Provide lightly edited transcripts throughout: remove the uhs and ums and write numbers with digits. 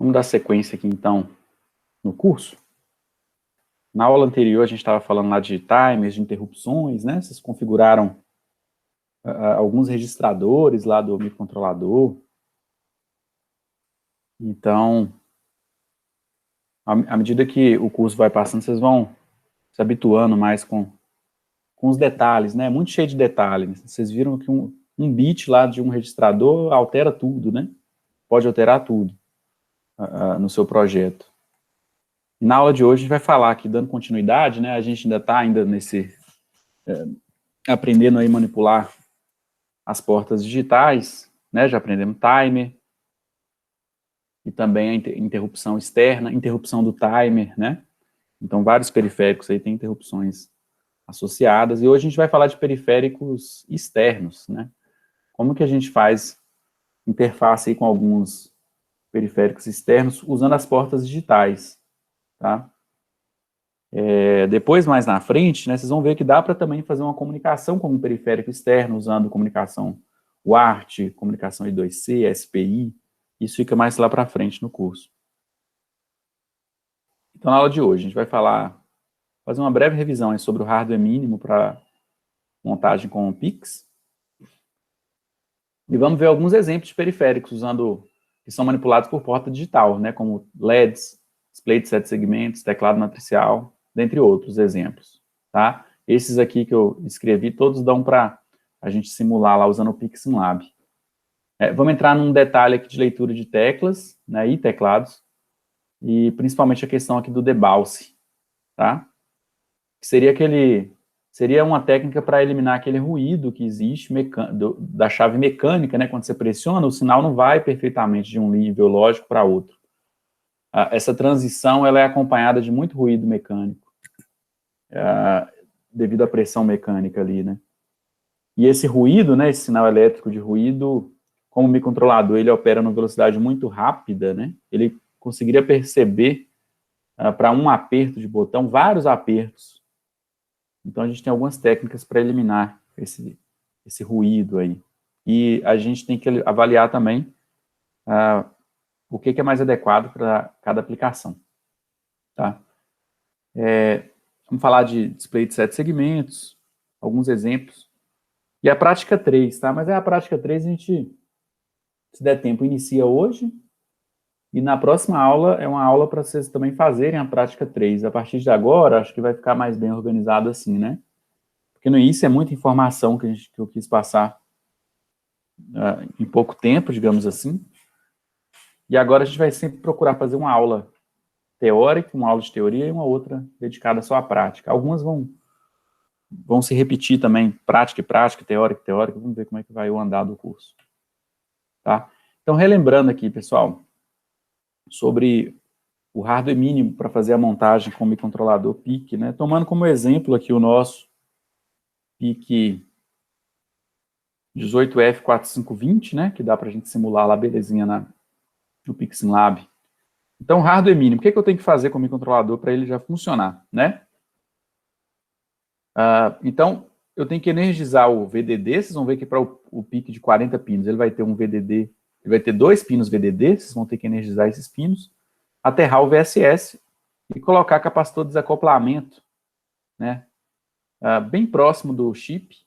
Vamos dar sequência aqui, então, no curso. Na aula anterior, a gente estava falando lá de timers, de interrupções, né? Vocês configuraram alguns registradores lá do microcontrolador. Então, à medida que o curso vai passando, vocês vão se habituando mais com os detalhes, né? Muito cheio de detalhes. Vocês viram que um bit lá de um registrador altera tudo, né? Pode alterar tudo no seu projeto. Na aula de hoje, a gente vai falar aqui, dando continuidade, né? A gente ainda está aprendendo aí a manipular as portas digitais, né? Já aprendemos timer, e também a interrupção externa, interrupção do timer, né? Então, vários periféricos aí têm interrupções associadas, e hoje a gente vai falar de periféricos externos, né? Como que a gente faz interface aí com alguns periféricos externos usando as portas digitais, tá? Depois, mais na frente, né, vocês vão ver que dá para também fazer uma comunicação com um periférico externo, usando comunicação UART, comunicação I2C, SPI, isso fica mais lá para frente no curso. Então, na aula de hoje, a gente vai fazer uma breve revisão aí sobre o hardware mínimo para montagem com o PIX, e vamos ver alguns exemplos de periféricos que são manipulados por porta digital, né, como LEDs, display de 7 segmentos, teclado matricial, dentre outros exemplos, tá? Esses aqui que eu escrevi, todos dão para a gente simular lá usando o PixSimlab. Vamos entrar num detalhe aqui de leitura de teclas, né, e teclados, e principalmente a questão aqui do debounce, tá? Que seria uma técnica para eliminar aquele ruído que existe da chave mecânica, né? Quando você pressiona, o sinal não vai perfeitamente de um nível lógico para outro. Essa transição ela é acompanhada de muito ruído mecânico, devido à pressão mecânica ali, né? E esse ruído, né, esse sinal elétrico de ruído, como o microcontrolador ele opera numa velocidade muito rápida, né? Ele conseguiria perceber para um aperto de botão, vários apertos. Então, a gente tem algumas técnicas para eliminar esse ruído aí. E a gente tem que avaliar também o que é mais adequado para cada aplicação. Tá? Vamos falar de display de 7 segmentos, alguns exemplos. E a prática 3, tá? Mas a prática 3 a gente, se der tempo, inicia hoje. E na próxima aula é uma aula para vocês também fazerem a prática 3. A partir de agora, acho que vai ficar mais bem organizado assim, né? Porque no início é muita informação que eu quis passar em pouco tempo, digamos assim. E agora a gente vai sempre procurar fazer uma aula teórica, uma aula de teoria e uma outra dedicada só à prática. Algumas vão se repetir também, prática e prática, teórica e teórica. Vamos ver como é que vai o andar do curso. Tá? Então, relembrando aqui, pessoal, sobre o hardware mínimo para fazer a montagem com o microcontrolador PIC, né? Tomando como exemplo aqui o nosso PIC 18F4520, né? Que dá para a gente simular lá belezinha no PixSimlab. Então, hardware mínimo, o que eu tenho que fazer com o microcontrolador para ele já funcionar, né? Então, eu tenho que energizar o VDD, vocês vão ver que para o PIC de 40 pinos, ele vai ter um VDD, ele vai ter 2 pinos VDD, vocês vão ter que energizar esses pinos, aterrar o VSS e colocar capacitor de desacoplamento, né? Bem próximo do chip,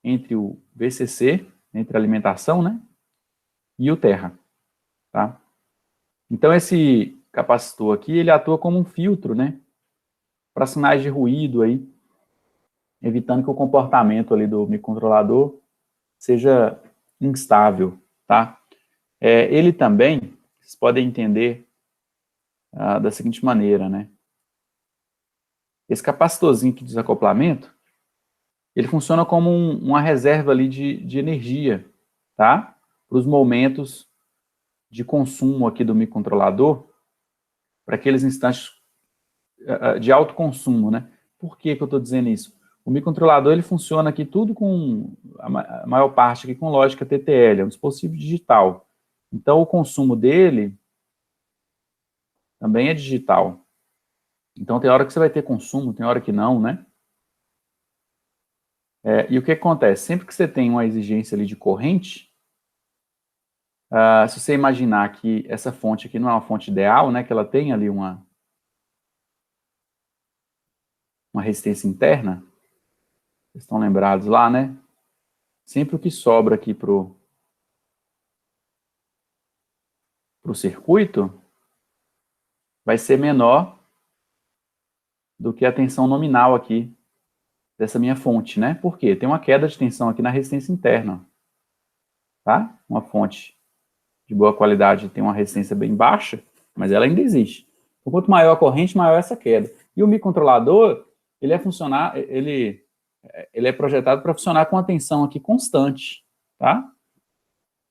entre o VCC, entre a alimentação, né? E o terra, tá? Então, esse capacitor aqui, ele atua como um filtro, né? Para sinais de ruído aí, evitando que o comportamento ali do microcontrolador seja instável, tá? Ele também, vocês podem entender da seguinte maneira, né? Esse capacitorzinho de desacoplamento, ele funciona como uma reserva ali de energia, tá? Para os momentos de consumo aqui do microcontrolador, para aqueles instantes de alto consumo, né? Por que eu estou dizendo isso? O microcontrolador, ele funciona aqui tudo com, a maior parte aqui com lógica TTL, é um dispositivo digital. Então, o consumo dele também é digital. Então, tem hora que você vai ter consumo, tem hora que não, né? E o que acontece? Sempre que você tem uma exigência ali de corrente, Se você imaginar que essa fonte aqui não é uma fonte ideal, né, que ela tem ali uma resistência interna, vocês estão lembrados lá, né? Sempre o que sobra aqui para o circuito vai ser menor do que a tensão nominal aqui dessa minha fonte, né? Por quê? Tem uma queda de tensão aqui na resistência interna, tá? Uma fonte de boa qualidade tem uma resistência bem baixa, mas ela ainda existe. Então, quanto maior a corrente, maior essa queda. E o microcontrolador, ele é projetado para funcionar com a tensão aqui constante, tá?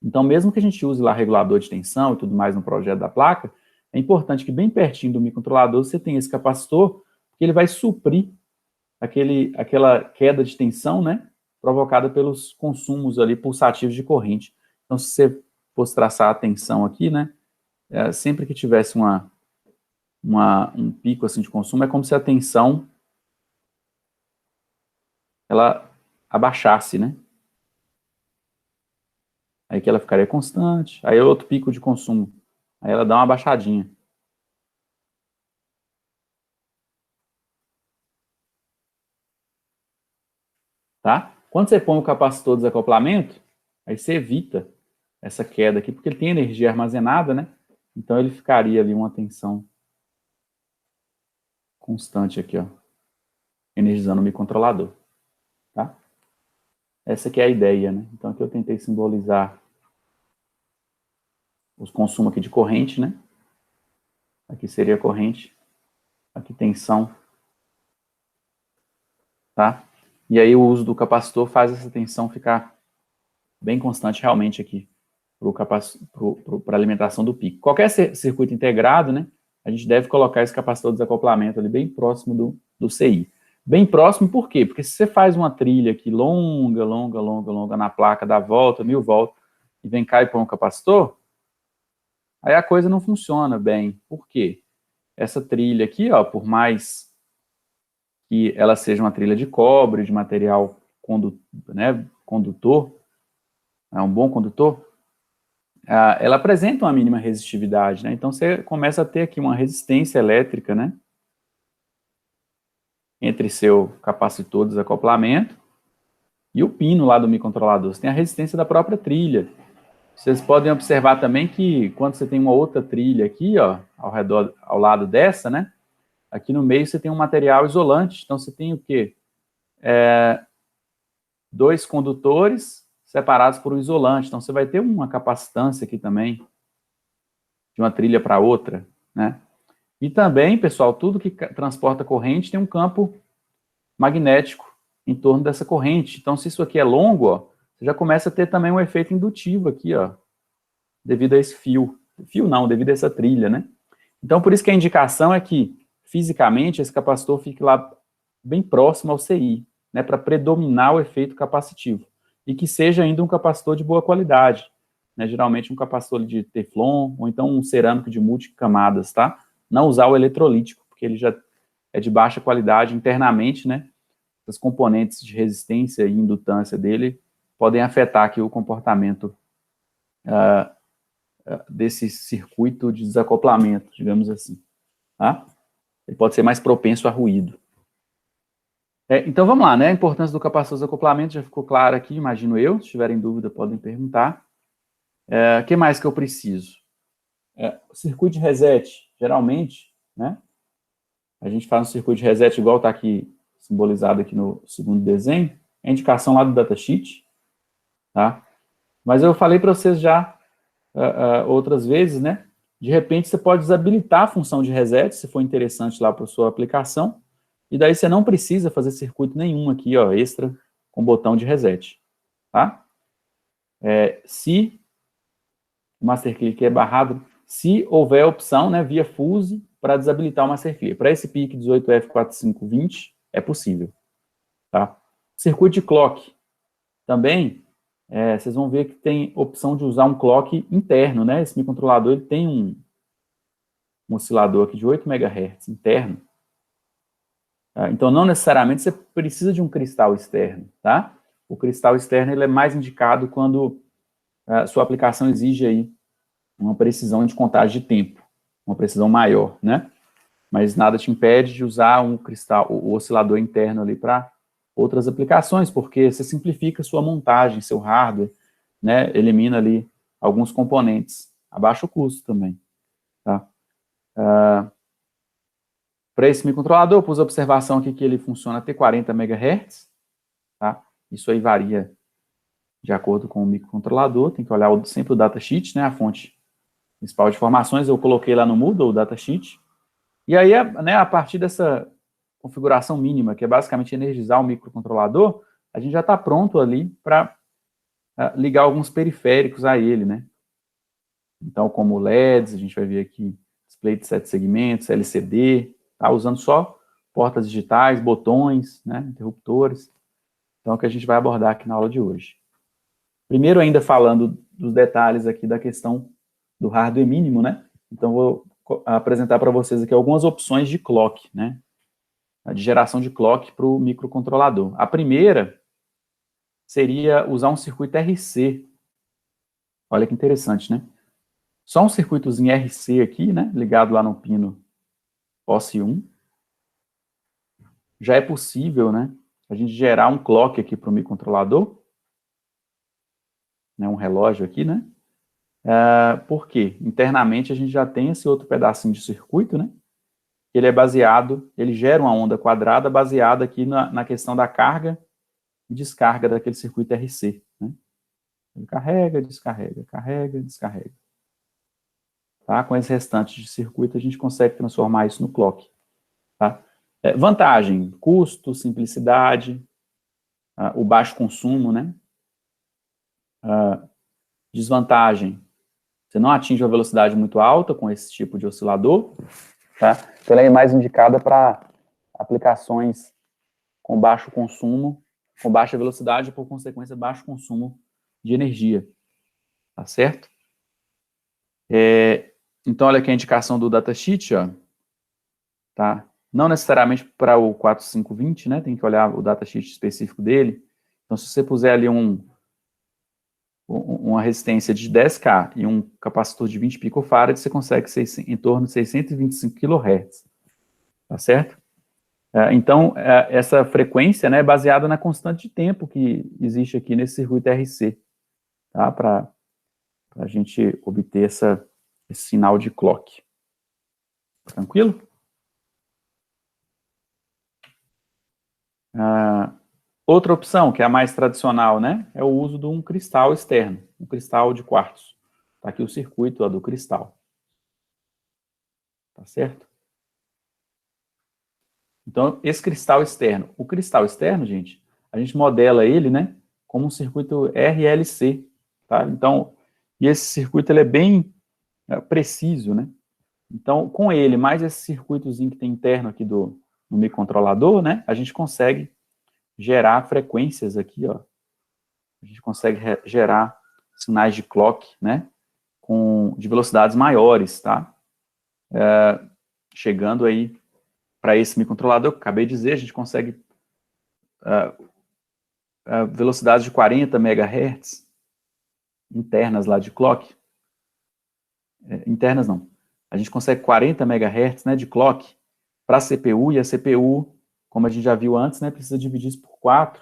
Então, mesmo que a gente use lá regulador de tensão e tudo mais no projeto da placa, é importante que bem pertinho do microcontrolador você tenha esse capacitor, porque ele vai suprir aquela queda de tensão, né, provocada pelos consumos ali pulsativos de corrente. Então, se você fosse traçar a tensão aqui, né, sempre que tivesse um pico assim de consumo, é como se a tensão ela abaixasse, né? Aí que ela ficaria constante, aí é outro pico de consumo, aí ela dá uma abaixadinha. Tá? Quando você põe o capacitor de desacoplamento, aí você evita essa queda aqui, porque ele tem energia armazenada, né? Então ele ficaria ali uma tensão constante aqui, ó, energizando o microcontrolador, tá? Essa aqui é a ideia, né? Então aqui eu tentei simbolizar os consumos aqui de corrente, né? Aqui seria corrente, aqui tensão, tá? E aí o uso do capacitor faz essa tensão ficar bem constante realmente aqui para a alimentação do pico. Qualquer circuito integrado, né? A gente deve colocar esse capacitor de desacoplamento ali bem próximo do CI. Bem próximo por quê? Porque se você faz uma trilha aqui longa na placa, dá volta, 1000 voltas, e vem cá e põe um capacitor, aí a coisa não funciona bem. Por quê? Essa trilha aqui, ó, por mais que ela seja uma trilha de cobre, de material condutor, é um bom condutor, ela apresenta uma mínima resistividade, né? Então você começa a ter aqui uma resistência elétrica, né? Entre seu capacitor de desacoplamento e o pino lá do microcontrolador. Você tem a resistência da própria trilha. Vocês podem observar também que quando você tem uma outra trilha aqui, ó, ao lado dessa, né? Aqui no meio você tem um material isolante. Então você tem o quê? Dois condutores separados por um isolante. Então você vai ter uma capacitância aqui também de uma trilha para outra, né? E também, pessoal, tudo que transporta corrente tem um campo magnético em torno dessa corrente. Então, se isso aqui é longo, ó, você já começa a ter também um efeito indutivo aqui, ó, devido a esse fio. Fio não, devido a essa trilha, né? Então, por isso que a indicação é que, fisicamente, esse capacitor fique lá bem próximo ao CI, né, para predominar o efeito capacitivo. E que seja ainda um capacitor de boa qualidade, né, geralmente um capacitor de teflon, ou então um cerâmico de multicamadas, tá? Não usar o eletrolítico, porque ele já é de baixa qualidade internamente, né? Os componentes de resistência e indutância dele podem afetar aqui o comportamento desse circuito de desacoplamento, digamos assim, tá? Ele pode ser mais propenso a ruído. Então vamos lá, né? A importância do capacitor de desacoplamento já ficou clara aqui, imagino eu. Se tiverem dúvida, podem perguntar. O que mais que eu preciso? O circuito de reset, geralmente, né? A gente faz um circuito de reset igual está aqui simbolizado aqui no segundo desenho, é a indicação lá do datasheet, tá? Mas eu falei para vocês já outras vezes, né? De repente você pode desabilitar a função de reset, se for interessante lá para a sua aplicação, e daí você não precisa fazer circuito nenhum aqui, ó, extra, com botão de reset, tá? Se o Master Click é barrado, se houver a opção, né, via Fuse, para desabilitar o Master Clear. Para esse PIC 18F4520, é possível. Tá? Circuito de clock. Também, vocês vão ver que tem opção de usar um clock interno. Né? Esse microcontrolador ele tem um oscilador aqui de 8 MHz interno. Tá? Então, não necessariamente você precisa de um cristal externo. Tá? O cristal externo ele é mais indicado quando sua aplicação exige aí uma precisão de contagem de tempo, uma precisão maior, né? Mas nada te impede de usar um cristal, o oscilador interno ali para outras aplicações, porque você simplifica sua montagem, seu hardware, né? Elimina ali alguns componentes, a baixo custo também, tá? Para esse microcontrolador, eu pus a observação aqui que ele funciona até 40 MHz, tá? Isso aí varia de acordo com o microcontrolador, tem que olhar sempre o datasheet, né? A fonte principal de informações, eu coloquei lá no Moodle o datasheet. E aí, né, a partir dessa configuração mínima, que é basicamente energizar o microcontrolador, a gente já está pronto ali para ligar alguns periféricos a ele, né? Então, como LEDs, a gente vai ver aqui, display de 7 segmentos, LCD, tá? Usando só portas digitais, botões, né, interruptores. Então, é o que a gente vai abordar aqui na aula de hoje. Primeiro, ainda falando dos detalhes aqui da questão do hardware mínimo, né? Então, vou apresentar para vocês aqui algumas opções de clock, né? De geração de clock para o microcontrolador. A primeira seria usar um circuito RC. Olha que interessante, né? Só um circuitozinho RC aqui, né? Ligado lá no pino OSI1. Já é possível, né? A gente gerar um clock aqui para o microcontrolador. Né, um relógio aqui, né? Por quê? Internamente a gente já tem esse outro pedacinho de circuito, né? Ele é baseado, ele gera uma onda quadrada baseada aqui na questão da carga e descarga daquele circuito RC, né? Ele carrega, descarrega, carrega, descarrega. Tá? Com esse restante de circuito, a gente consegue transformar isso no clock. Tá? Vantagem, custo, simplicidade, o baixo consumo, né? Desvantagem, você não atinge uma velocidade muito alta com esse tipo de oscilador, tá? Então, ela é mais indicada para aplicações com baixo consumo, com baixa velocidade e, por consequência, baixo consumo de energia, tá certo? Então, olha aqui a indicação do datasheet, ó, tá? Não necessariamente para o 4520, né? Tem que olhar o datasheet específico dele. Então, se você puser ali uma resistência de 10K e um capacitor de 20 picofarads, você consegue em torno de 625 kHz, tá certo? Então, essa frequência, né, é baseada na constante de tempo que existe aqui nesse circuito RC, tá? Para a gente obter esse sinal de clock. Tranquilo? Outra opção, que é a mais tradicional, né, é o uso de um cristal externo, um cristal de quartzo. Está aqui o circuito do cristal. Tá certo? Então, esse cristal externo. O cristal externo, gente, a gente modela ele, né, como um circuito RLC, tá? Então, e esse circuito, ele é bem preciso, né? Então, com ele, mais esse circuitozinho que tem interno aqui no microcontrolador, né, a gente consegue gerar frequências aqui, ó. A gente consegue gerar sinais de clock, né, de velocidades maiores, tá? Chegando aí para esse microcontrolador que eu acabei de dizer, a gente consegue velocidades de 40 MHz internas lá de clock. Internas não. A gente consegue 40 MHz, né, de clock para a CPU, e a CPU, como a gente já viu antes, né, precisa dividir isso por 4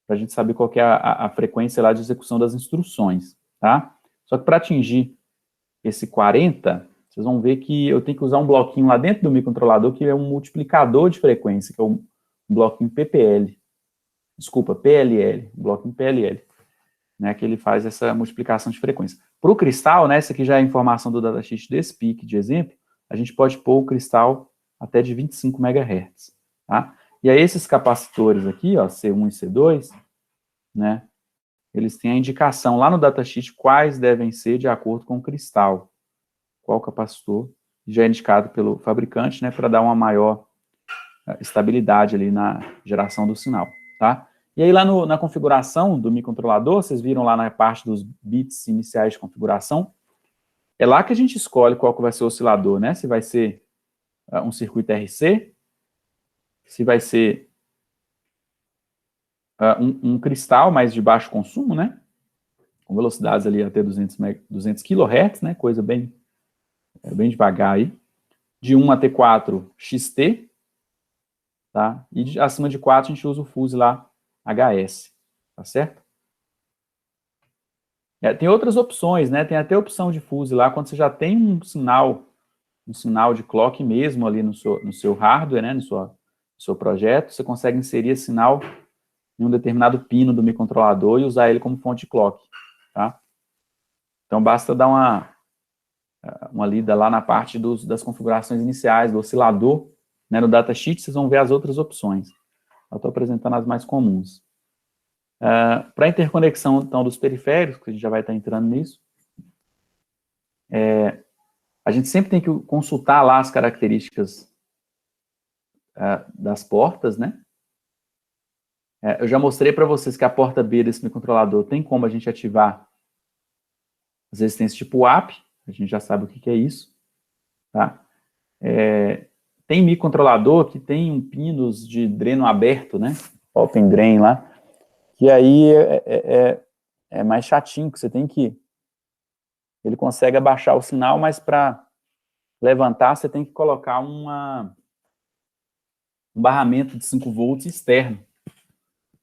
para a gente saber qual que é a frequência lá de execução das instruções, tá? Só que para atingir esse 40, vocês vão ver que eu tenho que usar um bloquinho lá dentro do microcontrolador, que é um multiplicador de frequência, que é um bloquinho PPL. Desculpa, PLL, um bloquinho PLL, né, que ele faz essa multiplicação de frequência. Para o cristal, né, essa aqui já é a informação do datasheet desse PIC de exemplo, a gente pode pôr o cristal até de 25 MHz, tá? E aí esses capacitores aqui, ó, C1 e C2, né, eles têm a indicação lá no datasheet quais devem ser de acordo com o cristal, qual capacitor já é indicado pelo fabricante, né, para dar uma maior estabilidade ali na geração do sinal, tá? E aí lá na configuração do microcontrolador, vocês viram lá na parte dos bits iniciais de configuração, é lá que a gente escolhe qual que vai ser o oscilador, né? Se vai ser um circuito RC, se vai ser um cristal mais de baixo consumo, né? com velocidades ali até 200 kHz, né? Coisa bem devagar aí. De 1 até 4, XT, tá? E acima de 4 a gente usa o fuse lá, HS, tá certo? Tem outras opções, né? Tem até a opção de fuse lá, quando você já tem um sinal de clock mesmo ali no seu hardware, né? No seu projeto, você consegue inserir esse sinal em um determinado pino do microcontrolador e usar ele como fonte de clock, tá? Então, basta dar uma lida lá na parte das configurações iniciais do oscilador, né? No datasheet, vocês vão ver as outras opções. Eu estou apresentando as mais comuns. Para a interconexão, então, dos periféricos, que a gente já vai estar entrando nisso, a gente sempre tem que consultar lá as características das portas, né? Eu já mostrei para vocês que a porta B desse microcontrolador tem como a gente ativar as resistências tipo AP, a gente já sabe o que é isso, tá? Tem microcontrolador que tem pinos de dreno aberto, né? Open drain lá, que aí é mais chatinho, que você tem que... Ele consegue abaixar o sinal, mas para levantar você tem que colocar um barramento de 5 volts externo.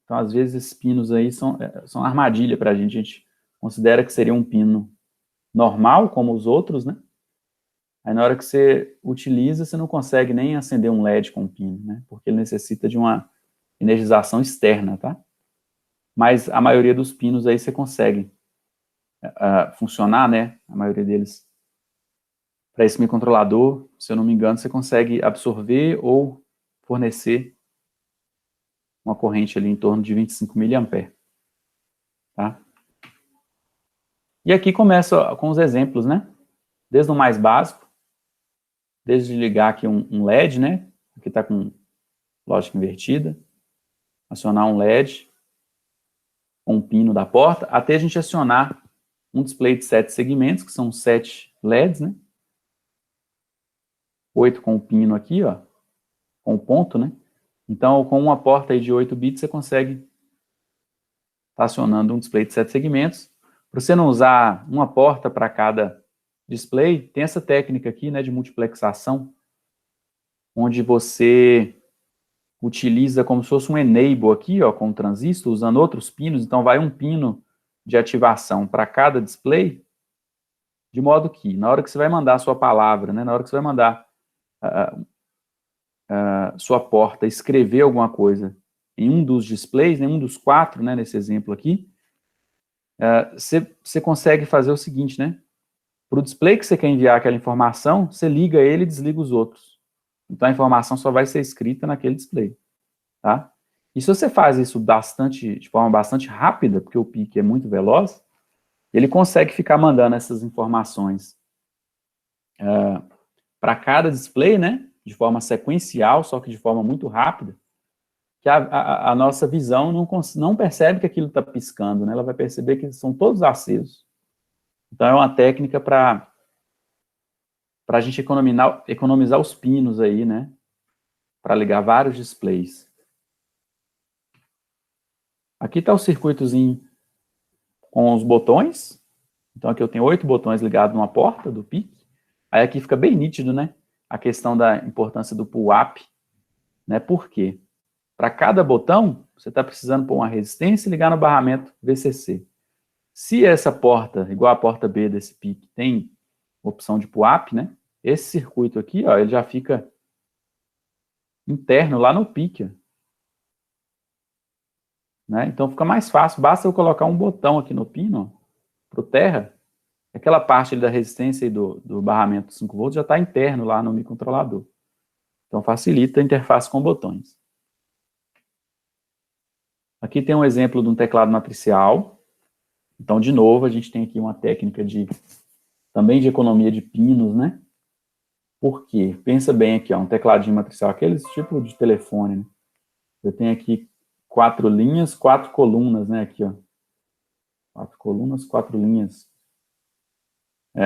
Então, às vezes, esses pinos aí são armadilha para a gente. A gente considera que seria um pino normal, como os outros, né? Aí, na hora que você utiliza, você não consegue nem acender um LED com o pino, né? Porque ele necessita de uma energização externa, tá? Mas a maioria dos pinos aí você consegue funcionar, né? A maioria deles. Para esse microcontrolador, se eu não me engano, você consegue absorver ou fornecer uma corrente ali em torno de 25 mA, tá? E aqui começa com os exemplos, né? Desde o mais básico, desde ligar aqui um LED, né? Aqui está com lógica invertida, acionar um LED com um pino da porta, até a gente acionar um display de 7 segmentos, que são 7 LEDs, né? 8 com o pino aqui, ó, com o ponto, né? Então, com uma porta aí de 8 bits, você consegue estar acionando um display de 7 segmentos. Para você não usar uma porta para cada display, tem essa técnica aqui, né, de multiplexação, onde você utiliza como se fosse um enable aqui, ó, com o transistor, usando outros pinos. Então, vai um pino de ativação para cada display, de modo que, na hora que você vai mandar a sua palavra, né, na hora que você vai mandar sua porta escrever alguma coisa em um dos displays, em um dos 4, né, nesse exemplo aqui, você consegue fazer o seguinte, né? Para o display que você quer enviar aquela informação, você liga ele e desliga os outros. Então, a informação só vai ser escrita naquele display, tá? E se você faz isso de forma bastante rápida, porque o PIC é muito veloz, ele consegue ficar mandando essas informações para cada display, né? De forma sequencial, só que de forma muito rápida, que a nossa visão não percebe que aquilo está piscando, né? Ela vai perceber que são todos acesos. Então, é uma técnica para a gente economizar os pinos aí, né? Para ligar vários displays. Aqui está o circuitozinho com os botões. Então, aqui eu tenho 8 botões ligados numa porta do PIC. Aí aqui fica bem nítido, né? A questão da importância do pull-up, né? Por quê? Para cada botão, você está precisando pôr uma resistência e ligar no barramento VCC. Se essa porta, igual a porta B desse PIC, tem opção de pull-up, né? Esse circuito aqui, ó, ele já fica interno lá no PIC, né? Então fica mais fácil, basta eu colocar um botão aqui no pino, para o terra, aquela parte ali da resistência e do barramento 5 volts já está interno lá no microcontrolador. Então facilita a interface com botões. Aqui tem um exemplo de um teclado matricial. Então, de novo, a gente tem aqui uma técnica também de economia de pinos, né? Por quê? Pensa bem aqui, ó, um tecladinho matricial, aqueles tipo de telefone, né? Eu tenho aqui 4 linhas, 4 colunas, né? Aqui, ó. 4 colunas, 4 linhas.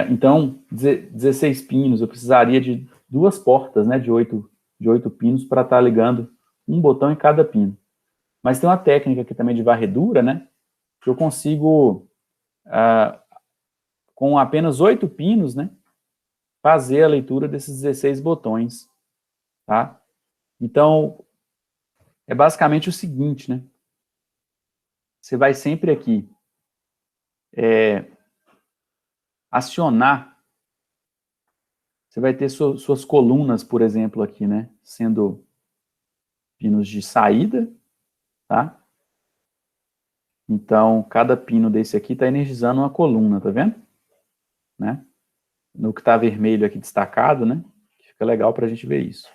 Então, 16 pinos, eu precisaria de 2 portas, né? De 8 pinos para estar ligando um botão em cada pino. Mas tem uma técnica aqui também de varredura, né? Que eu consigo com apenas 8 pinos, né, fazer a leitura desses 16 botões, tá? Então, é basicamente o seguinte, né? Você vai sempre aqui acionar, você vai ter suas colunas, por exemplo, aqui, né, sendo pinos de saída, tá? Então, cada pino desse aqui está energizando uma coluna, tá vendo? Né? No que está vermelho aqui destacado, né? Fica legal para a gente ver isso.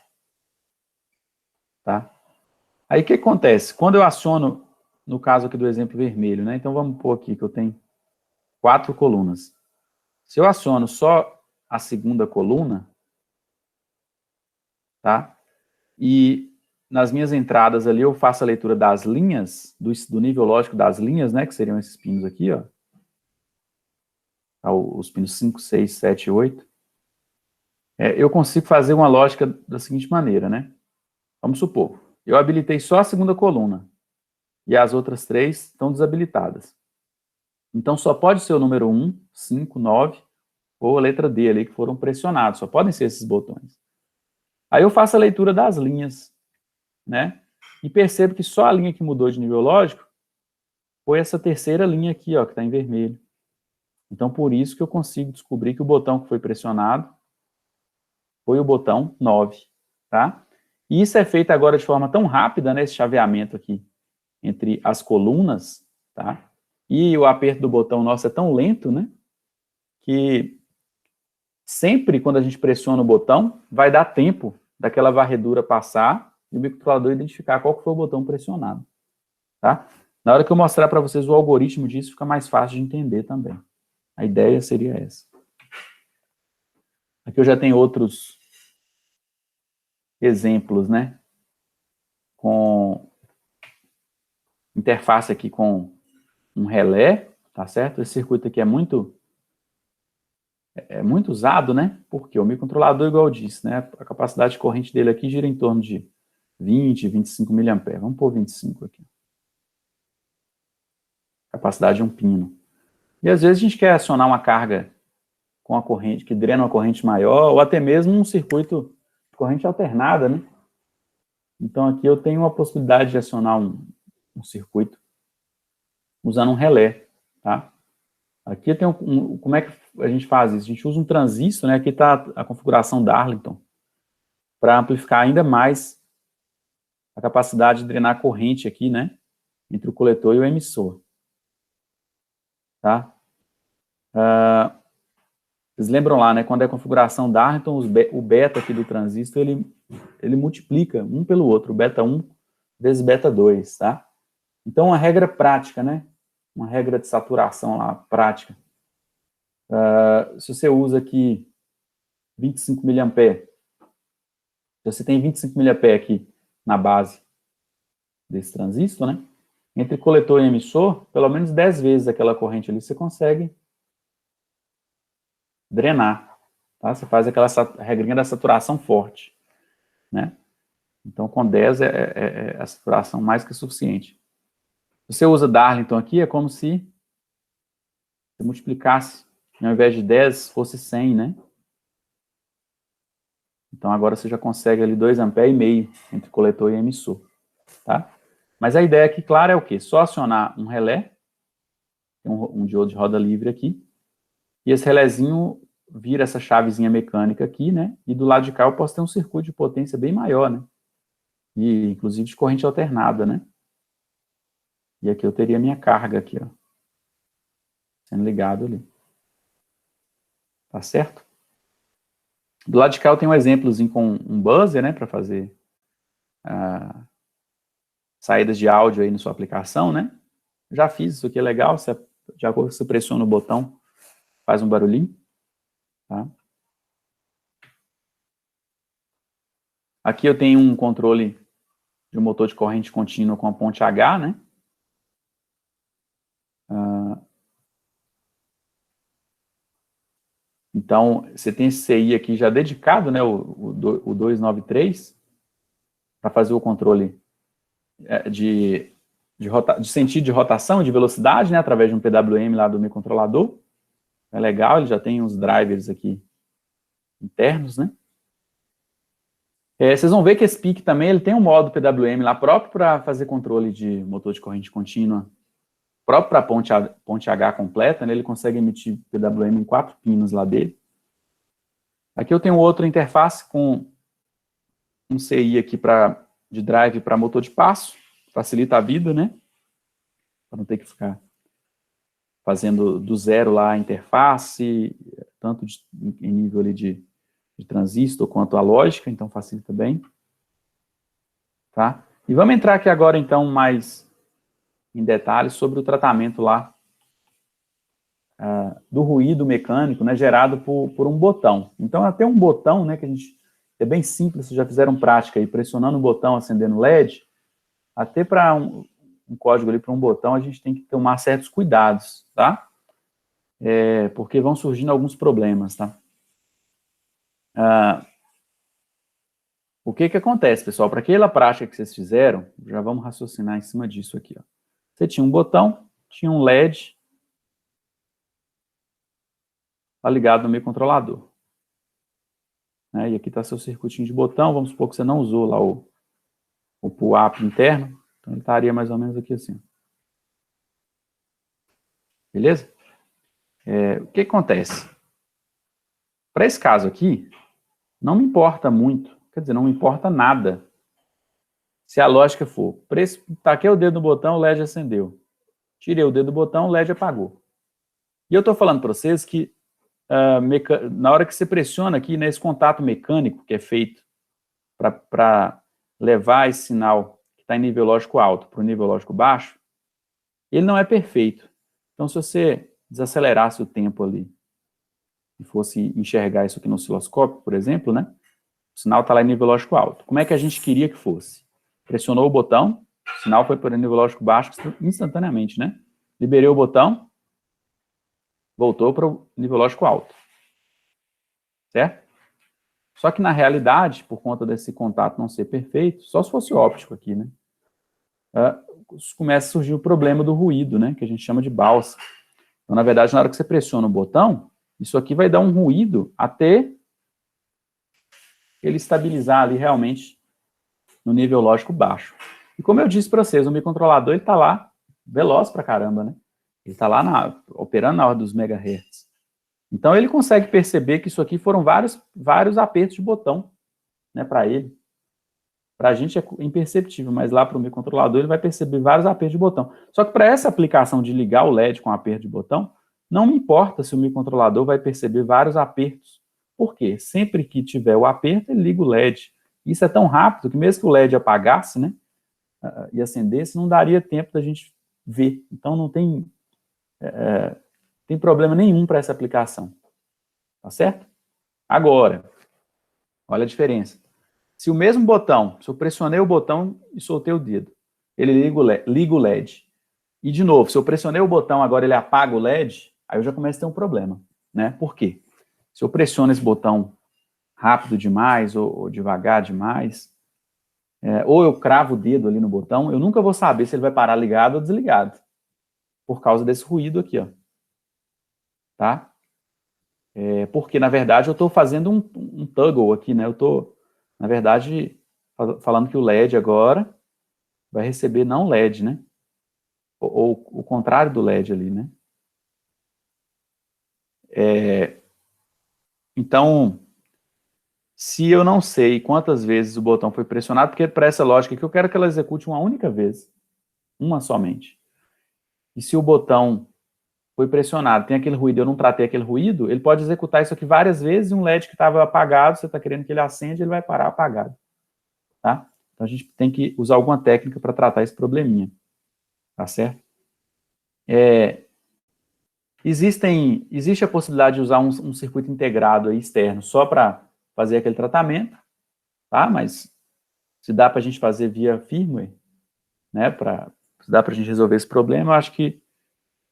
Tá? Aí, o que acontece? Quando eu aciono, no caso aqui do exemplo vermelho, né? Então, vamos pôr aqui que eu tenho 4 colunas. Se eu aciono só a segunda coluna, tá? E nas minhas entradas ali eu faço a leitura das linhas, do nível lógico das linhas, né? Que seriam esses pinos aqui, ó. Tá, os pinos 5, 6, 7 e 8. Eu consigo fazer uma lógica da seguinte maneira, né? Vamos supor, eu habilitei só a segunda coluna e as outras 3 estão desabilitadas. Então, só pode ser o número 1, 5, 9 ou a letra D ali que foram pressionados. Só podem ser esses botões. Aí eu faço a leitura das linhas, né? E percebo que só a linha que mudou de nível lógico foi essa terceira linha aqui, ó, que está em vermelho. Então, por isso que eu consigo descobrir que o botão que foi pressionado foi o botão 9, tá? E isso é feito agora de forma tão rápida, né, esse chaveamento aqui, entre as colunas, tá? E o aperto do botão nosso é tão lento, né, que sempre quando a gente pressiona o botão, vai dar tempo daquela varredura passar e o microcontrolador identificar qual que foi o botão pressionado, tá? Na hora que eu mostrar para vocês o algoritmo disso, fica mais fácil de entender também. A ideia seria essa. Aqui eu já tenho outros exemplos, né? Com interface aqui com um relé, tá certo? Esse circuito aqui é muito usado, né? Porque o microcontrolador, igual eu disse, né? A capacidade de corrente dele aqui gira em torno de 20, 25 miliamperes. Vamos pôr 25 aqui. Capacidade de um pino. E às vezes a gente quer acionar uma carga com a corrente, que drena uma corrente maior, ou até mesmo um circuito de corrente alternada, né? Então aqui eu tenho uma possibilidade de acionar um circuito usando um relé, tá? Aqui tem como é que a gente faz isso? A gente usa um transistor, né? Aqui está a configuração Darlington, para amplificar ainda mais a capacidade de drenar corrente aqui, né? Entre o coletor e o emissor. Tá? Vocês lembram lá, né? Quando é a configuração Darlington, o beta aqui do transistor, ele multiplica um pelo outro, o beta 1 vezes beta 2, tá? Então, uma regra prática, né? Uma regra de saturação lá, prática. Se você usa aqui 25 miliamperes, se você tem 25 miliamperes aqui na base desse transistor, né? Entre coletor e emissor, pelo menos 10 vezes aquela corrente ali você consegue drenar, tá? Você faz aquela regrinha da saturação forte, né? Então, com 10 é a saturação mais que suficiente. Você usa Darlington aqui, é como se você multiplicasse, ao invés de 10, fosse 100, né? Então, agora você já consegue ali 2,5 amperes entre coletor e emissor, tá? Mas a ideia aqui, claro, é o quê? Só acionar um relé, tem um diodo de roda livre aqui, e esse relézinho vira essa chavezinha mecânica aqui, né? E do lado de cá eu posso ter um circuito de potência bem maior, né? E, inclusive, de corrente alternada, né? E aqui eu teria minha carga aqui, ó, sendo ligado ali. Tá certo? Do lado de cá eu tenho um exemplozinho com um buzzer, né? Para fazer saídas de áudio aí na sua aplicação, né? Já fiz, isso aqui é legal. Já você pressiona o botão, faz um barulhinho. Tá? Aqui eu tenho um controle de um motor de corrente contínua com a ponte H, né? Então, você tem esse CI aqui já dedicado, né? O 293, para fazer o controle de de sentido de rotação e de velocidade, né, através de um PWM lá do microcontrolador. É legal, ele já tem uns drivers aqui internos, né. Vocês vão ver que esse PIC também ele tem um modo PWM lá próprio para fazer controle de motor de corrente contínua, próprio para a ponte H completa, né, ele consegue emitir PWM em 4 pinos lá dele. Aqui eu tenho outra interface com um CI aqui de drive para motor de passo, facilita a vida, né, para não ter que ficar fazendo do zero lá a interface, tanto em nível ali de transistor quanto a lógica, então facilita bem. Tá? E vamos entrar aqui agora, então, mais em detalhes sobre o tratamento lá do ruído mecânico, né, gerado por um botão. Então, até um botão, né, que a gente, é bem simples, vocês já fizeram prática aí, pressionando o botão, acendendo o LED, até para um código ali, para um botão, a gente tem que tomar certos cuidados, tá? Porque vão surgindo alguns problemas, tá? O que acontece, pessoal? Para aquela prática que vocês fizeram, já vamos raciocinar em cima disso aqui, ó. Você tinha um botão, tinha um LED tá ligado no microcontrolador. Né? E aqui está seu circuitinho de botão, vamos supor que você não usou lá o pull-up interno, então ele estaria mais ou menos aqui assim. Beleza? O que acontece? Para esse caso aqui, não me importa muito, quer dizer, não me importa nada se a lógica for, taquei o dedo no botão, o LED acendeu. Tirei o dedo do botão, o LED apagou. E eu estou falando para vocês que na hora que você pressiona aqui, nesse contato mecânico que é feito para levar esse sinal que está em nível lógico alto para o nível lógico baixo, ele não é perfeito. Então, se você desacelerasse o tempo ali e fosse enxergar isso aqui no osciloscópio, por exemplo, né? O sinal está lá em nível lógico alto. Como é que a gente queria que fosse? Pressionou o botão, o sinal foi para o nível lógico baixo instantaneamente, né? Liberei o botão, voltou para o nível lógico alto. Certo? Só que na realidade, por conta desse contato não ser perfeito, só se fosse óptico aqui, né? Começa a surgir o problema do ruído, né? Que a gente chama de balsa. Então, na verdade, na hora que você pressiona o botão, isso aqui vai dar um ruído até ele estabilizar ali realmente no nível lógico baixo. E como eu disse para vocês, o microcontrolador está lá veloz pra caramba, né? Ele está lá operando na ordem dos megahertz. Então ele consegue perceber que isso aqui foram vários apertos de botão, né, para ele. Para a gente é imperceptível, mas lá para o microcontrolador ele vai perceber vários apertos de botão. Só que para essa aplicação de ligar o LED com aperto de botão, não me importa se o microcontrolador vai perceber vários apertos. Por quê? Sempre que tiver o aperto, ele liga o LED. Isso é tão rápido que mesmo que o LED apagasse, né, e acendesse, não daria tempo da gente ver. Então não tem problema nenhum para essa aplicação. Tá certo? Agora, olha a diferença. Se o mesmo botão, se eu pressionei o botão e soltei o dedo, ele liga o LED. E, de novo, se eu pressionei o botão, agora ele apaga o LED, aí eu já começo a ter um problema, né? Por quê? Se eu pressiono esse botão rápido demais ou devagar demais, ou eu cravo o dedo ali no botão, eu nunca vou saber se ele vai parar ligado ou desligado, por causa desse ruído aqui, ó. Tá? Porque, na verdade, eu estou fazendo um toggle aqui, né? Eu estou, na verdade, falando que o LED agora vai receber não LED, né? Ou o contrário do LED ali, né? Então, se eu não sei quantas vezes o botão foi pressionado, porque para essa lógica aqui eu quero que ela execute uma única vez, uma somente. E se o botão foi pressionado, tem aquele ruído, eu não tratei aquele ruído, ele pode executar isso aqui várias vezes, e um LED que estava apagado, você está querendo que ele acende, ele vai parar apagado. Tá? Então a gente tem que usar alguma técnica para tratar esse probleminha. Tá certo? Existe a possibilidade de usar um circuito integrado aí externo só para fazer aquele tratamento, tá? Mas se dá para a gente fazer via firmware, né? Se dá para a gente resolver esse problema, eu acho que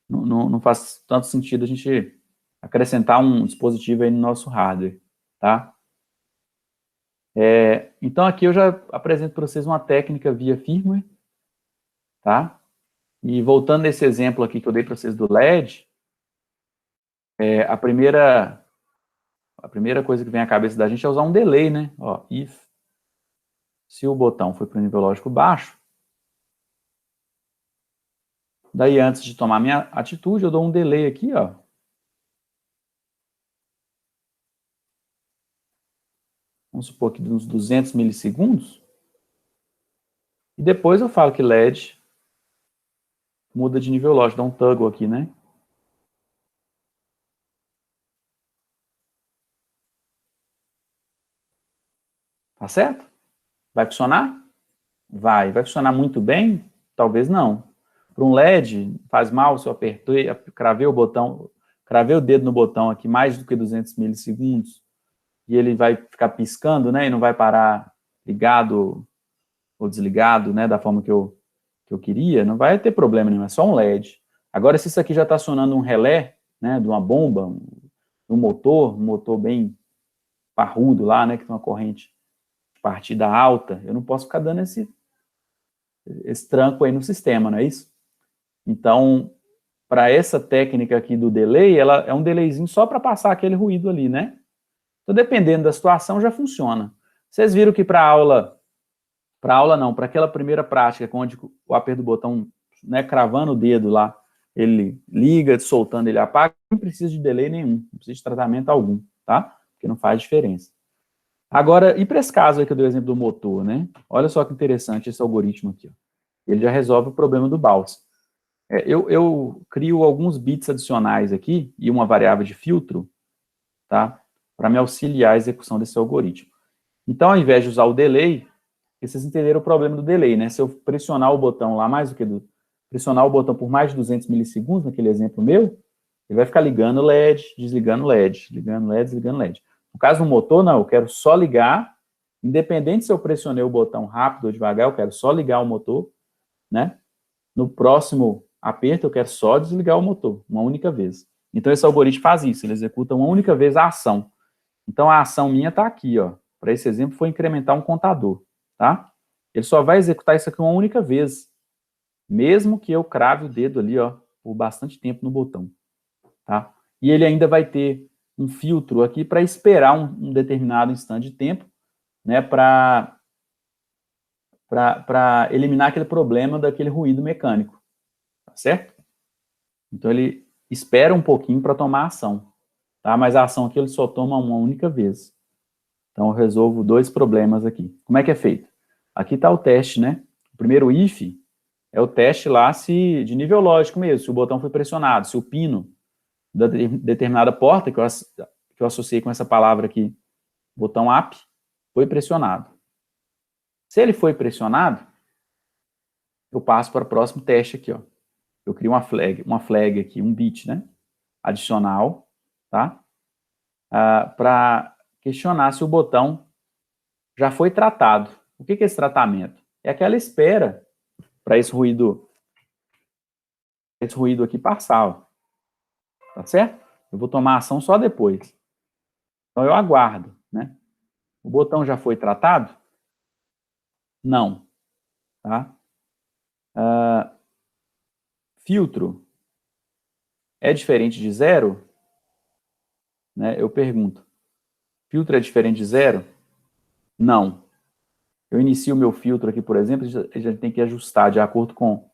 não faz tanto sentido a gente acrescentar um dispositivo aí no nosso hardware, tá? Então aqui eu já apresento para vocês uma técnica via firmware, tá? E voltando nesse exemplo aqui que eu dei para vocês do LED, a primeira coisa que vem à cabeça da gente é usar um delay, né? Ó, if, se o botão foi para o nível lógico baixo, daí antes de tomar minha atitude, eu dou um delay aqui, ó. Vamos supor que de uns 200 milissegundos. E depois eu falo que LED muda de nível lógico, dá um toggle aqui, né? Tá certo? Vai funcionar? Vai. Vai funcionar muito bem? Talvez não. Para um LED, faz mal se eu apertei, cravei o botão, cravei o dedo no botão aqui mais do que 200 milissegundos, e ele vai ficar piscando, né? E não vai parar ligado ou desligado, né? Da forma que eu queria, não vai ter problema nenhum, é só um LED. Agora, se isso aqui já está acionando um relé, né? De uma bomba, um motor bem parrudo lá, né? Que tem uma corrente de partida alta, eu não posso ficar dando esse tranco aí no sistema, não é isso? Então, para essa técnica aqui do delay, ela é um delayzinho só para passar aquele ruído ali, né? Então, dependendo da situação, já funciona. Vocês viram que para aula não, para aquela primeira prática, onde o aperto do botão, né, cravando o dedo lá, ele liga, soltando, ele apaga, não precisa de delay nenhum, não precisa de tratamento algum, tá? Porque não faz diferença. Agora, e para esse caso aí que eu dei o exemplo do motor, né? Olha só que interessante esse algoritmo aqui, ó. Ele já resolve o problema do balse. Eu crio alguns bits adicionais aqui e uma variável de filtro, tá? Para me auxiliar a execução desse algoritmo. Então, ao invés de usar o delay, vocês entenderam o problema do delay, né? Se eu pressionar o botão lá mais do que pressionar o botão por mais de 200 milissegundos, naquele exemplo meu, ele vai ficar ligando LED, desligando LED, ligando LED, desligando LED. No caso do motor, não, eu quero só ligar, independente se eu pressionei o botão rápido ou devagar, eu quero só ligar o motor, né? No próximo aperto, eu quero só desligar o motor, uma única vez. Então, esse algoritmo faz isso, ele executa uma única vez a ação. Então, a ação minha está aqui, ó. Para esse exemplo, foi incrementar um contador, tá? Ele só vai executar isso aqui uma única vez, mesmo que eu crave o dedo ali, ó, por bastante tempo no botão, tá? E ele ainda vai ter um filtro aqui para esperar um determinado instante de tempo, né, para eliminar aquele problema daquele ruído mecânico, tá certo? Então, ele espera um pouquinho para tomar ação, tá? Mas a ação aqui ele só toma uma única vez. Então, eu resolvo dois problemas aqui. Como é que é feito? Aqui está o teste, né? O primeiro if é o teste lá se de nível lógico mesmo, se o botão foi pressionado, se o pino da determinada porta, que eu associei com essa palavra aqui, botão up, foi pressionado. Se ele foi pressionado, eu passo para o próximo teste aqui, ó. Eu crio uma flag aqui, um bit, né? Adicional, tá? Para questionar se o botão já foi tratado. O que é esse tratamento? É aquela espera para esse ruído aqui passar, ó. Tá certo? Eu vou tomar ação só depois. Então eu aguardo, né? O botão já foi tratado? Não, tá? Filtro é diferente de zero? Né? Eu pergunto. Filtro é diferente de zero? Não. Eu inicio o meu filtro aqui, por exemplo, ele já tem que ajustar de acordo com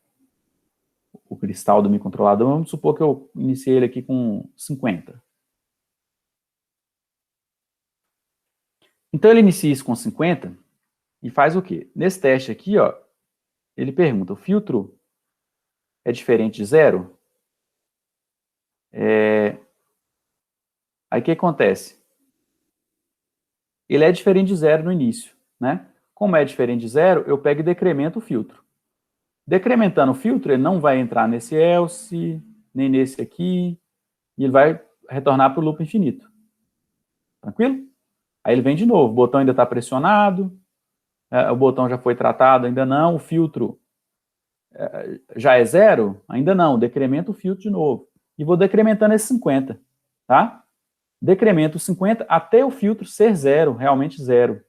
o cristal do microcontrolador. Vamos supor que eu iniciei ele aqui com 50. Então, ele inicia isso com 50 e faz o quê? Nesse teste aqui, ó, ele pergunta, o filtro é diferente de zero? Aí, o que acontece? Ele é diferente de zero no início, né? Como é diferente de zero, eu pego e decremento o filtro. Decrementando o filtro, ele não vai entrar nesse else, nem nesse aqui, e ele vai retornar para o loop infinito. Tranquilo? Aí ele vem de novo, o botão ainda está pressionado, o botão já foi tratado, ainda não, o filtro já é zero? Ainda não, decremento o filtro de novo. E vou decrementando esse 50, tá? Decremento 50 até o filtro ser zero, realmente zero.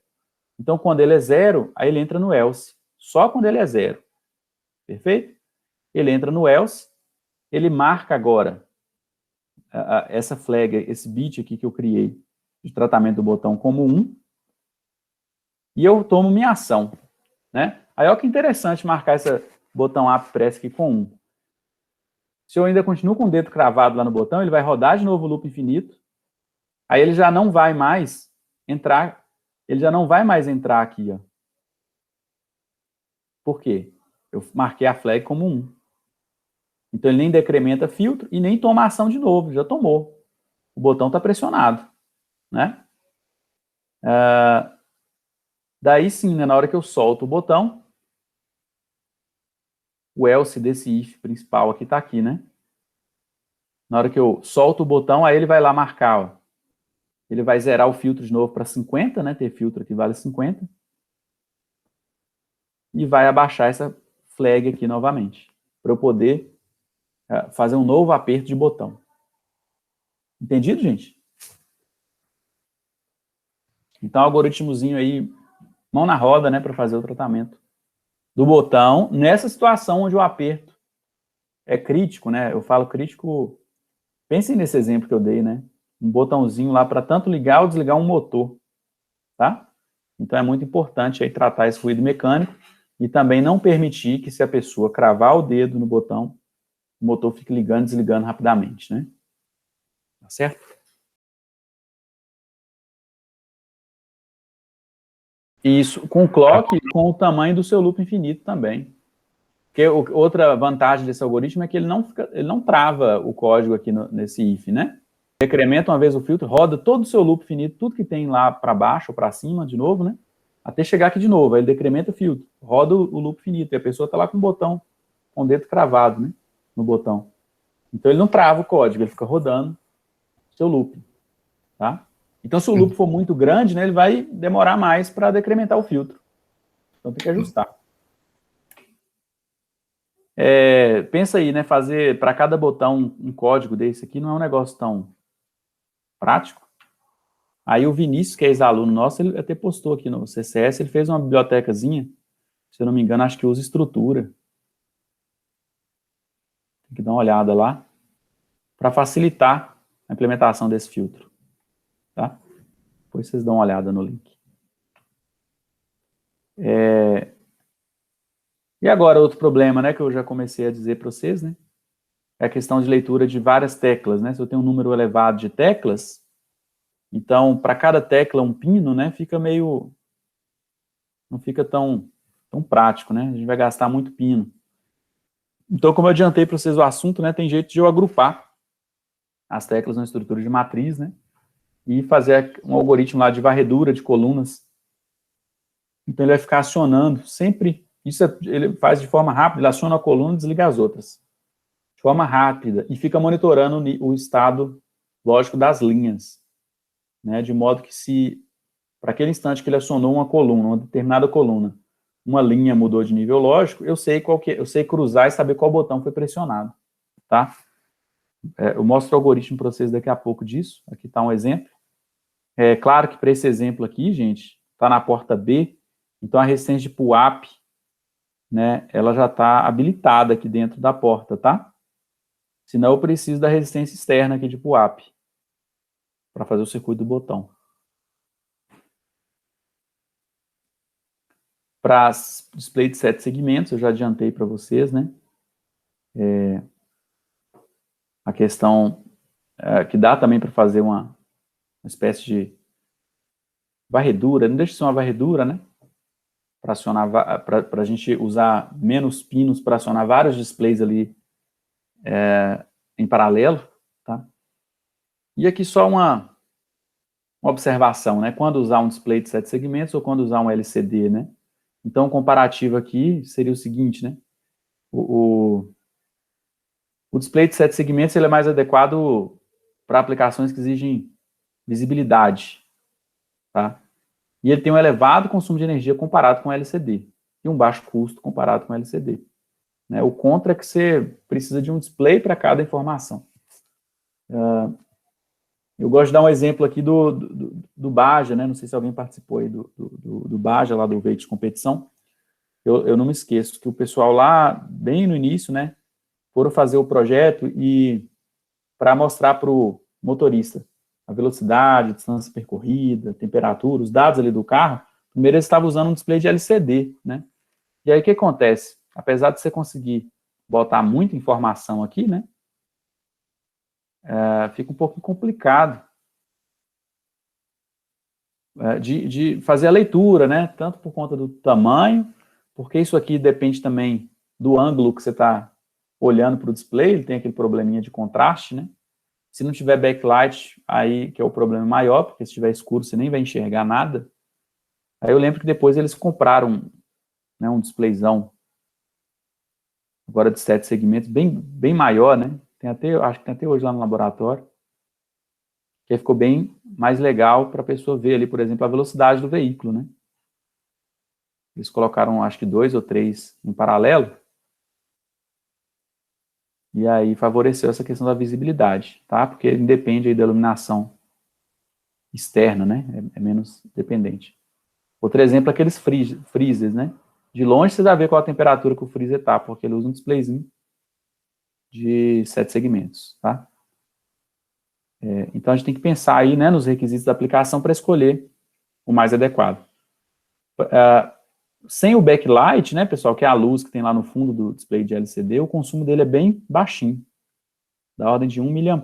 Então, quando ele é zero, aí ele entra no else. Só quando ele é zero. Perfeito? ele entra no else, ele marca agora essa flag, esse bit aqui que eu criei de tratamento do botão como 1, e eu tomo minha ação, né? Aí olha que interessante marcar esse botão app press aqui com 1. Se eu ainda continuo com o dedo cravado lá no botão, ele vai rodar de novo o loop infinito, aí ele já não vai mais entrar, aqui, ó. Por quê? Eu marquei a flag como 1. Então, ele nem decrementa filtro e nem toma ação de novo, já tomou. O botão está pressionado, né? Daí sim, né, na hora que eu solto o botão, o else desse if principal aqui está aqui, né? Na hora que eu solto o botão, aí ele vai lá marcar, ó. Ele vai zerar o filtro de novo para 50, né? Ter filtro aqui vale 50. E vai abaixar essa flag aqui novamente, para eu poder fazer um novo aperto de botão. Entendido, gente? Então, algoritmozinho aí, mão na roda, né, para fazer o tratamento do botão, nessa situação onde o aperto é crítico, né? Eu falo crítico, pensem nesse exemplo que eu dei, né? Um botãozinho lá para tanto ligar ou desligar um motor, tá? Então, é muito importante aí tratar esse ruído mecânico e também não permitir que, se a pessoa cravar o dedo no botão, o motor fique ligando e desligando rapidamente, né? Tá certo? Isso, com o clock e com o tamanho do seu loop infinito também. Porque outra vantagem desse algoritmo é que ele não trava o código aqui nesse if, né? Decrementa uma vez o filtro, roda todo o seu loop infinito, tudo que tem lá para baixo ou para cima, de novo, né? Até chegar aqui de novo, aí ele decrementa o filtro, roda o loop infinito, e a pessoa está lá com o botão, com o dedo cravado, né? No botão. Então ele não trava o código, ele fica rodando o seu loop, tá? Então, se o loop for muito grande, né, ele vai demorar mais para decrementar o filtro. Então, tem que ajustar. Pensa aí, né, fazer para cada botão um código desse aqui não é um negócio tão prático. Aí o Vinícius, que é ex-aluno nosso, ele até postou aqui no CCS, ele fez uma bibliotecazinha, se eu não me engano, acho que usa estrutura. Tem que dar uma olhada lá, para facilitar a implementação desse filtro. Tá? Depois vocês dão uma olhada no link. E agora, outro problema, né, que eu já comecei a dizer para vocês, né, é a questão de leitura de várias teclas, né, se eu tenho um número elevado de teclas, então, para cada tecla um pino, né, fica meio, não fica tão prático, né, a gente vai gastar muito pino. Então, como eu adiantei para vocês o assunto, né, tem jeito de eu agrupar as teclas na estrutura de matriz, né, e fazer um algoritmo lá de varredura de colunas. Então, ele vai ficar acionando sempre, ele faz de forma rápida, ele aciona a coluna e desliga as outras. De forma rápida, e fica monitorando o estado lógico das linhas, né, de modo que se, para aquele instante que ele acionou uma coluna, uma determinada coluna, uma linha mudou de nível lógico, eu sei eu sei cruzar e saber qual botão foi pressionado, tá? Eu mostro o algoritmo para vocês daqui a pouco disso, aqui está um exemplo. É claro que para esse exemplo aqui, gente, está na porta B, então a resistência de pull-up, né, ela já está habilitada aqui dentro da porta, tá? Senão eu preciso da resistência externa aqui de pull-up para fazer o circuito do botão. Para display de 7 segmentos, eu já adiantei para vocês, né? A questão que dá também para fazer uma espécie de varredura, não deixa de ser uma varredura, né? Para acionar, para a gente usar menos pinos para acionar vários displays ali em paralelo, tá? E aqui só uma observação, né? Quando usar um display de 7 segmentos ou quando usar um LCD, né? Então, o comparativo aqui seria o seguinte, né? O display de 7 segmentos ele é mais adequado para aplicações que exigem visibilidade, tá? E ele tem um elevado consumo de energia comparado com o LCD e um baixo custo comparado com o LCD. Né? O contra é que você precisa de um display para cada informação. Eu gosto de dar um exemplo aqui do Baja, né? Não sei se alguém participou aí do Baja, lá do veículo de competição. Eu não me esqueço que o pessoal lá, bem no início, né, foram fazer o projeto e para mostrar para o motorista a velocidade, a distância percorrida, temperatura, os dados ali do carro, primeiro eles estavam usando um display de LCD, né? E aí o que acontece? Apesar de você conseguir botar muita informação aqui, né? Fica um pouco complicado de fazer a leitura, né? Tanto por conta do tamanho, porque isso aqui depende também do ângulo que você está olhando para o display, ele tem aquele probleminha de contraste, né? Se não tiver backlight, aí que é o problema maior, porque se estiver escuro você nem vai enxergar nada. Aí eu lembro que depois eles compraram, né, um displayzão, agora de 7 segmentos, bem maior, né? Acho que tem até hoje lá no laboratório, que aí ficou bem mais legal para a pessoa ver ali, por exemplo, a velocidade do veículo, né? Eles colocaram, acho que 2 ou 3 em paralelo, e aí favoreceu essa questão da visibilidade, tá? Porque independe aí da iluminação externa, né? É menos dependente. Outro exemplo é aqueles freezers, né? De longe você já vê qual a temperatura que o freezer tá, porque ele usa um displayzinho de 7 segmentos, tá? Então a gente tem que pensar aí, né, nos requisitos da aplicação para escolher o mais adequado. Sem o backlight, né, pessoal, que é a luz que tem lá no fundo do display de LCD, o consumo dele é bem baixinho, da ordem de 1 mA.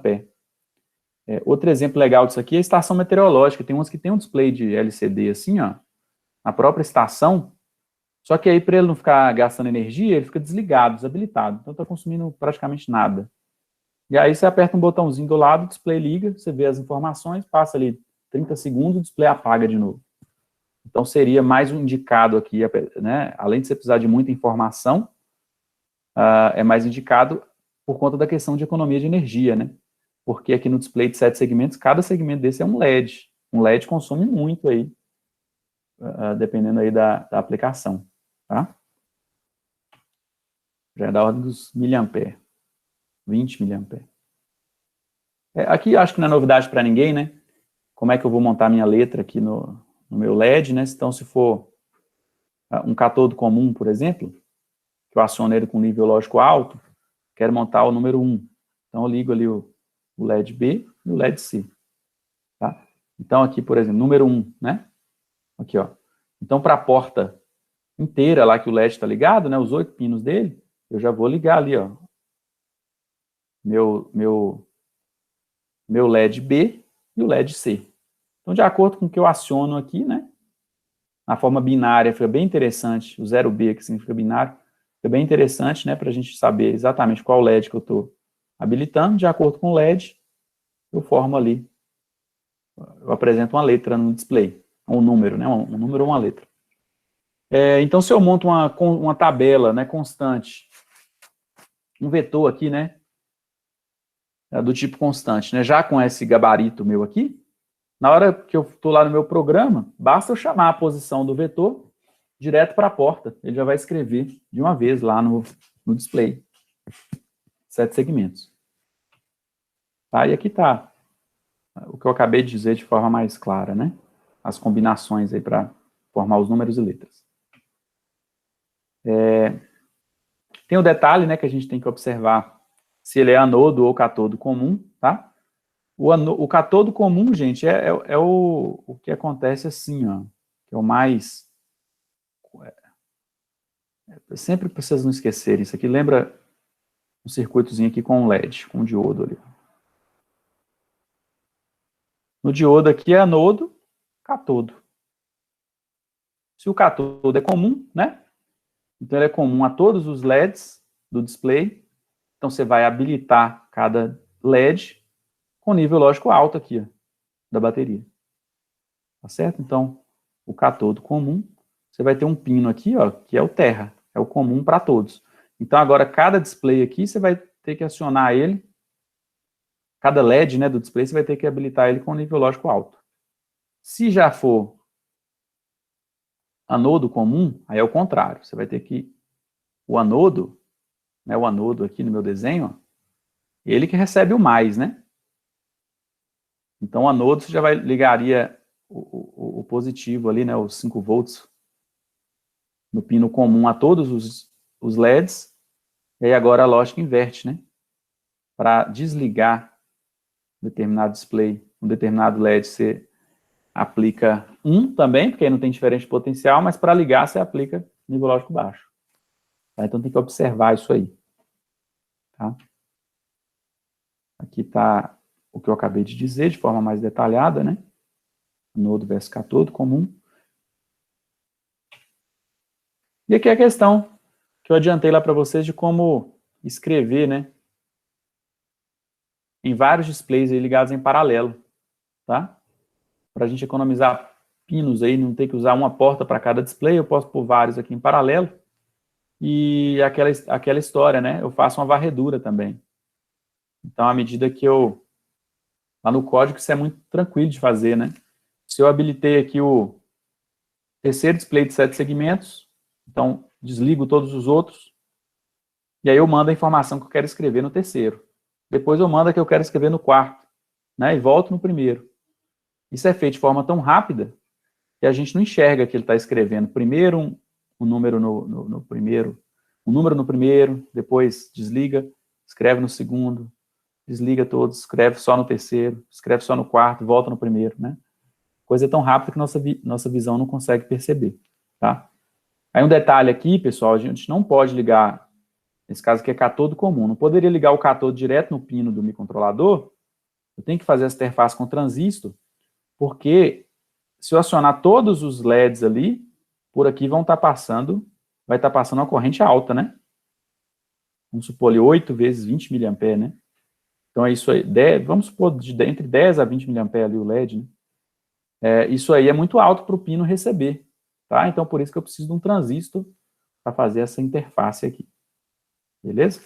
Outro exemplo legal disso aqui é a estação meteorológica. Tem umas que tem um display de LCD assim, ó, na própria estação, só que aí para ele não ficar gastando energia, ele fica desligado, desabilitado, então está consumindo praticamente nada. E aí você aperta um botãozinho do lado, o display liga, você vê as informações, passa ali 30 segundos, o display apaga de novo. Então seria mais um indicado aqui, né, além de você precisar de muita informação, é mais indicado por conta da questão de economia de energia, né? Porque aqui no display de 7 segmentos, cada segmento desse é um LED. Um LED consome muito aí, dependendo aí da aplicação, tá? Já é da ordem dos miliampere, 20 miliampere. Aqui acho que não é novidade para ninguém, né? Como é que eu vou montar minha letra aqui no meu LED, né? Então, se for um catodo comum, por exemplo, que eu aciono ele com nível lógico alto, quero montar o número 1. Então, eu ligo ali o LED B e o LED C. Tá? Então, aqui, por exemplo, número 1, né? Aqui, ó. Então, para a porta inteira lá que o LED está ligado, né? Os 8 pinos dele, eu já vou ligar ali, ó. Meu LED B e o LED C. Então, de acordo com o que eu aciono aqui, né? Na forma binária, fica bem interessante. O 0B, que significa binário, fica bem interessante, né? Para a gente saber exatamente qual LED que eu estou habilitando. De acordo com o LED, eu formo ali. Eu apresento uma letra no display. Um número, né? Um número ou uma letra. Então, se eu monto uma tabela, né, constante, um vetor aqui, né? Do tipo constante, né? Já com esse gabarito meu aqui, na hora que eu estou lá no meu programa, basta eu chamar a posição do vetor direto para a porta. Ele já vai escrever de uma vez lá no display. 7 segmentos. Tá? E aqui está o que eu acabei de dizer de forma mais clara, né? As combinações aí para formar os números e letras. Tem o detalhe, né, que a gente tem que observar se ele é anodo ou catodo comum, tá? O catodo comum, gente, é o que acontece assim, ó, que é o mais... Sempre para vocês não esquecerem, isso aqui lembra um circuitozinho aqui com um LED, com um diodo ali. No diodo aqui é anodo, catodo. Se o catodo é comum, né? Então ele é comum a todos os LEDs do display. Então você vai habilitar cada LED com nível lógico alto aqui, ó, da bateria. Tá certo? Então, o catodo comum, você vai ter um pino aqui, ó, que é o terra, é o comum para todos. Então agora cada display aqui você vai ter que acionar ele, cada LED, né, do display você vai ter que habilitar ele com nível lógico alto. Se já for anodo comum, aí é o contrário. Você vai ter que... O anodo, né, o anodo aqui no meu desenho, ó, ele que recebe o mais, né? Então, o anodo você já ligaria o positivo ali, né, os 5 volts no pino comum a todos os LEDs, E aí agora a lógica inverte, né? Para desligar um determinado display, um determinado LED, você aplica 1 também, porque aí não tem diferença de potencial, mas para ligar você aplica nível lógico baixo. Tá? Então tem que observar isso aí. Tá? Aqui está o que eu acabei de dizer, de forma mais detalhada, né? Nodo versus catodo comum. E aqui é a questão que eu adiantei lá para vocês de como escrever, né? Em vários displays aí ligados em paralelo, tá? Para a gente economizar pinos aí, não ter que usar uma porta para cada display, eu posso pôr vários aqui em paralelo. E aquela história, né? Eu faço uma varredura também. Então, à medida que lá no código, isso é muito tranquilo de fazer, né? Se eu habilitei aqui o terceiro display de 7 segmentos, então desligo todos os outros, e aí eu mando a informação que eu quero escrever no terceiro. Depois eu mando a que eu quero escrever no quarto, né? E volto no primeiro. Isso é feito de forma tão rápida que a gente não enxerga que ele está escrevendo primeiro um número no primeiro, um número no primeiro, depois desliga, escreve no segundo, desliga todos, escreve só no terceiro, escreve só no quarto, volta no primeiro, né? Coisa tão rápida que nossa visão não consegue perceber, tá? Aí um detalhe aqui, pessoal, a gente não pode ligar, nesse caso aqui é catodo comum, não poderia ligar o catodo direto no pino do microcontrolador, eu tenho que fazer essa interface com transistor, porque se eu acionar todos os LEDs ali, por aqui vai estar passando uma corrente alta, né? Vamos supor ali 8 vezes 20 mA, né? Então é isso aí, vamos supor entre 10 a 20 mA ali o LED, né? Isso aí é muito alto para o pino receber, tá? Então por isso que eu preciso de um transistor para fazer essa interface aqui. Beleza?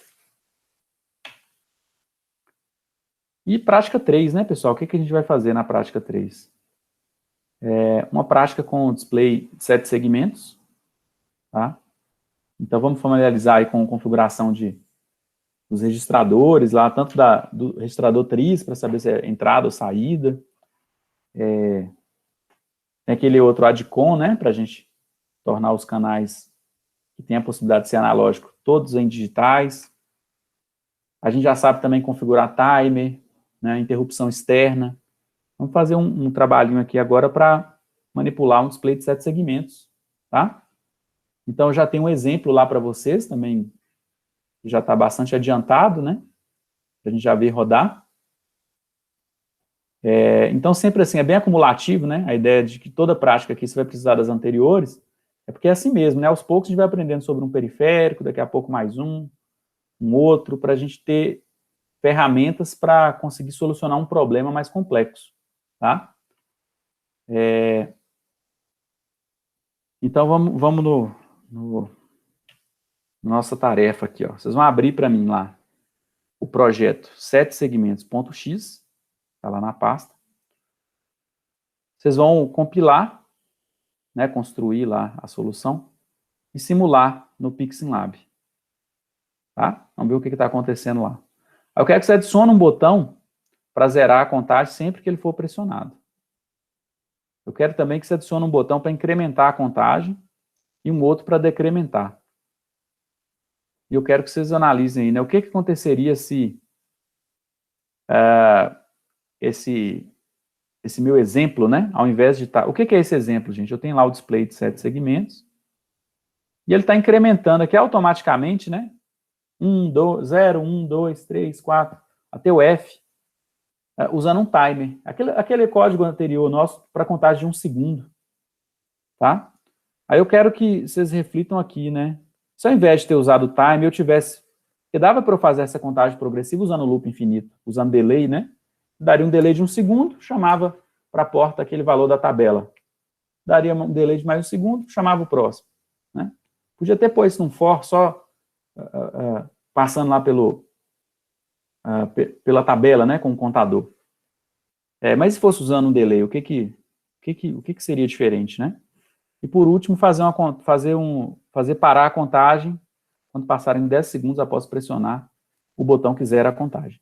E prática 3, né, pessoal? O que a gente vai fazer na prática 3? Uma prática com display de 7 segmentos, tá? Então vamos familiarizar aí com a configuração dos registradores lá, tanto do registrador TRIS, para saber se é entrada ou saída. Tem aquele outro ADCOM, né, para a gente tornar os canais que tem a possibilidade de ser analógico, todos em digitais. A gente já sabe também configurar timer, né, interrupção externa. Vamos fazer um trabalhinho aqui agora para manipular um display de 7 segmentos, tá? Então, eu já tenho um exemplo lá para vocês também, que já está bastante adiantado, né? A gente já ver rodar. Então, sempre assim, é bem acumulativo, né? A ideia de que toda prática aqui você vai precisar das anteriores, é porque é assim mesmo, né? Aos poucos a gente vai aprendendo sobre um periférico, daqui a pouco mais um outro, para a gente ter ferramentas para conseguir solucionar um problema mais complexo, tá? Então, vamos no nossa tarefa aqui, ó. Vocês vão abrir para mim lá o projeto 7segmentos.x, está lá na pasta. Vocês vão compilar, né, construir lá a solução e simular no PixinLab. Tá? Vamos ver o que está acontecendo lá. Eu quero que você adicione um botão para zerar a contagem sempre que ele for pressionado. Eu quero também que você adicione um botão para incrementar a contagem e um outro para decrementar. E eu quero que vocês analisem aí, né, o que aconteceria se esse meu exemplo, né, ao invés de estar... O que é esse exemplo, gente? Eu tenho lá o display de 7 segmentos e ele está incrementando aqui automaticamente, né, 0, 1, 2, 3, 4, até o F, usando um timer. Aquele código anterior nosso para contagem de 1 segundo. Tá? Aí eu quero que vocês reflitam aqui, né? Se ao invés de ter usado o timer, eu tivesse... Porque dava para eu fazer essa contagem progressiva usando loop infinito, usando delay, né? Daria um delay de 1 segundo, chamava para a porta aquele valor da tabela. Daria um delay de mais 1 segundo, chamava o próximo. Né? Podia ter pôr isso num for, só passando lá pela tabela, né, com o contador. Mas se fosse usando um delay, o que seria diferente, né? E por último, fazer parar a contagem quando passarem 10 segundos após pressionar o botão que zera a contagem.